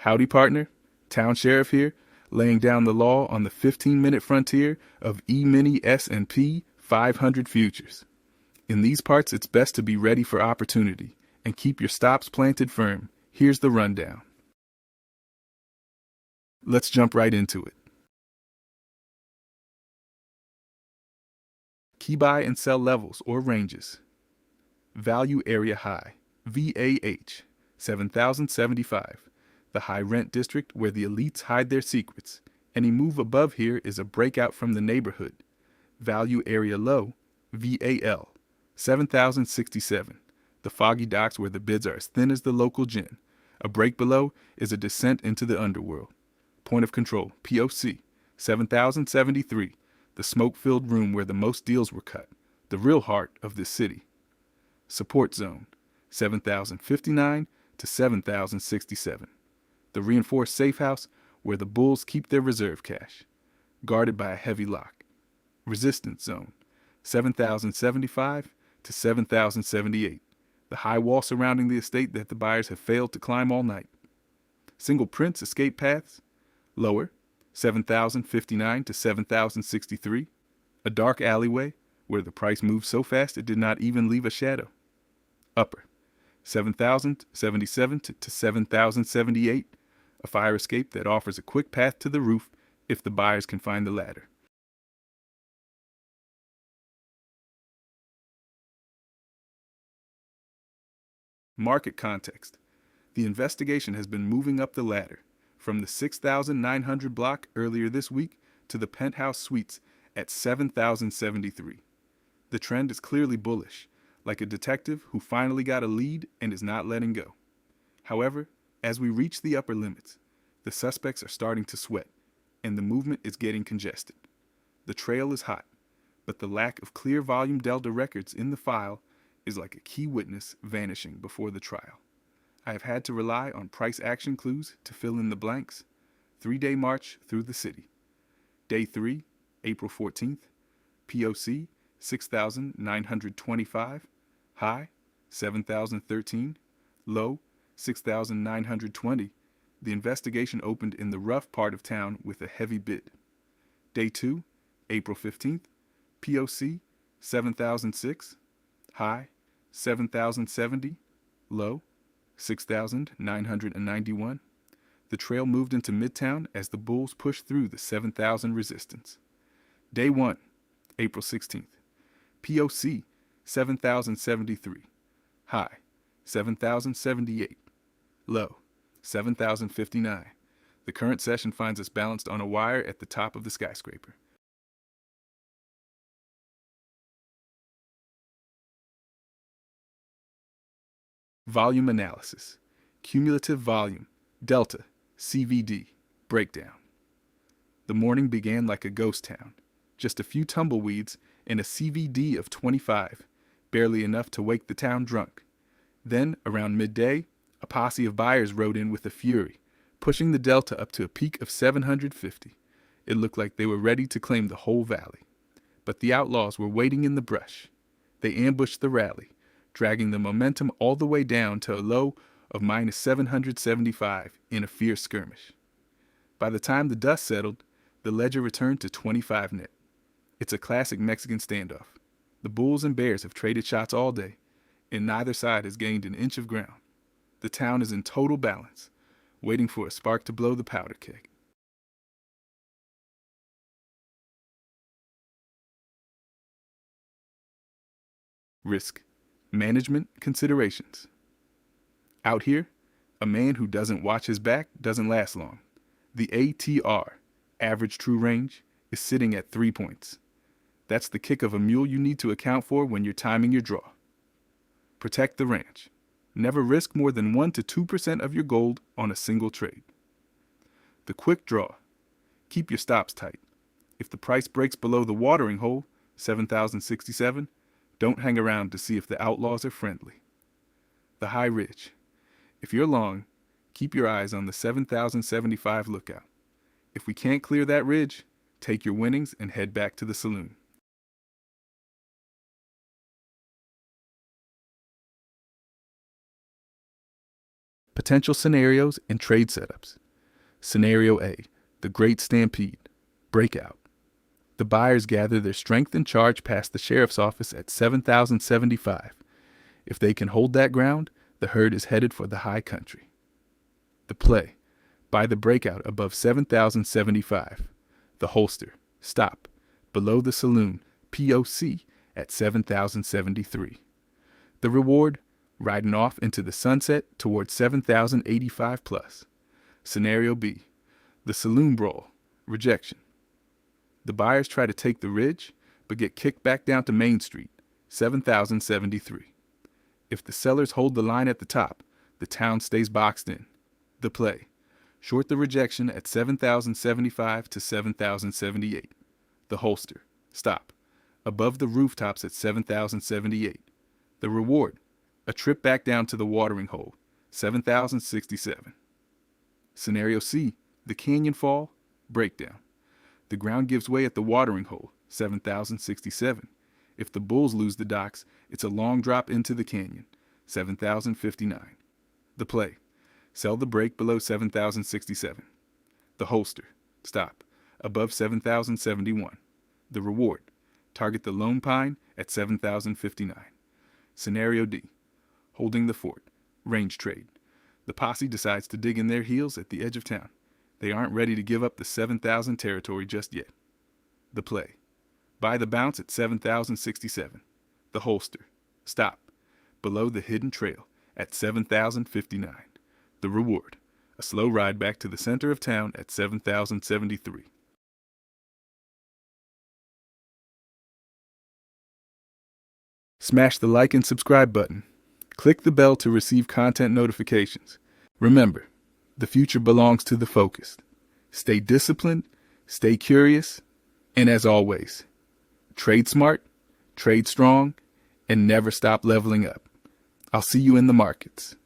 Howdy, partner. Town Sheriff here, laying down the law on the 15-minute frontier of E-mini S&P 500 futures. In these parts, it's best to be ready for opportunity and keep your stops planted firm. Here's the rundown. Let's jump right into it. Key buy and sell levels or ranges. Value area high, VAH, 7,075. The high rent district where the elites hide their secrets. Any move above here is a breakout from the neighborhood. Value area low, VAL, 7,067. The foggy docks where the bids are as thin as the local gin. A break below is a descent into the underworld. Point of control, POC, 7,073. The smoke-filled room where the most deals were cut. The real heart of this city. Support zone, 7,059 to 7,067. The reinforced safe house where the bulls keep their reserve cash, guarded by a heavy lock. Resistance zone, 7,075 to 7,078. The high wall surrounding the estate that the buyers have failed to climb all night. Single prints escape paths, lower, 7,059 to 7,063. A dark alleyway where the price moved so fast it did not even leave a shadow. Upper, 7,077 to 7,078. A fire escape that offers a quick path to the roof if the buyers can find the ladder. Market context. The investigation has been moving up the ladder, from the 6,900 block earlier this week to the penthouse suites at 7,073. The trend is clearly bullish, like a detective who finally got a lead and is not letting go. However, as we reach the upper limits, the suspects are starting to sweat, and the movement is getting congested. The trail is hot, but the lack of clear volume delta records in the file is like a key witness vanishing before the trial. I have had to rely on price action clues to fill in the blanks. 3-day march through the city. Day 3, April 14th. POC, 6,925. High, 7,013. Low, 6,920. The investigation opened in the rough part of town with a heavy bid. Day 2, April 15th. POC, 7,006. High, 7,070. Low, 6,991. The trail moved into Midtown as the bulls pushed through the 7,000 resistance. Day 1, April 16th. POC, 7,073. High, 7,078. Low, 7,059. The current session finds us balanced on a wire at the top of the skyscraper. Volume analysis. Cumulative volume, delta, CVD, breakdown. The morning began like a ghost town. Just a few tumbleweeds and a CVD of 25, barely enough to wake the town drunk. Then, around midday, a posse of buyers rode in with a fury, pushing the delta up to a peak of 750. It looked like they were ready to claim the whole valley. But the outlaws were waiting in the brush. They ambushed the rally, dragging the momentum all the way down to a low of minus 775 in a fierce skirmish. By the time the dust settled, the ledger returned to 25 net. It's a classic Mexican standoff. The bulls and bears have traded shots all day, and neither side has gained an inch of ground. The town is in total balance, waiting for a spark to blow the powder keg. Risk management considerations. Out here, a man who doesn't watch his back doesn't last long. The ATR, average true range, is sitting at 3 points. That's the kick of a mule you need to account for when you're timing your draw. Protect the ranch. Never risk more than 1 to 2% of your gold on a single trade. The quick draw. Keep your stops tight. If the price breaks below the watering hole, 7,067, don't hang around to see if the outlaws are friendly. The high ridge. If you're long, keep your eyes on the 7,075 lookout. If we can't clear that ridge, take your winnings and head back to the saloon. Potential scenarios and trade setups. Scenario A, the Great Stampede, breakout. The buyers gather their strength and charge past the sheriff's office at 7,075. If they can hold that ground, the herd is headed for the high country. The play, buy the breakout above 7,075. The holster, stop, below the saloon, POC, at 7,073. The reward, riding off into the sunset towards 7,085 plus. Scenario B, the saloon brawl, rejection. The buyers try to take the ridge, but get kicked back down to Main Street, 7,073. If the sellers hold the line at the top, the town stays boxed in. The play, short the rejection at 7,075 to 7,078. The holster, stop, above the rooftops at 7,078. The reward, a trip back down to the watering hole, 7,067. Scenario C, the canyon fall, breakdown. The ground gives way at the watering hole, 7,067. If the bulls lose the docks, it's a long drop into the canyon, 7,059. The play, sell the break below 7,067. The holster, stop, above 7,071. The reward, target the lone pine at 7,059. Scenario D, holding the fort, range trade. The posse decides to dig in their heels at the edge of town. They aren't ready to give up the 7,000 territory just yet. The play, buy the bounce at 7,067. The holster, stop, below the hidden trail at 7,059. The reward, a slow ride back to the center of town at 7,073. Smash the like and subscribe button. Click the bell to receive content notifications. Remember, the future belongs to the focused. Stay disciplined, stay curious, and as always, trade smart, trade strong, and never stop leveling up. I'll see you in the markets.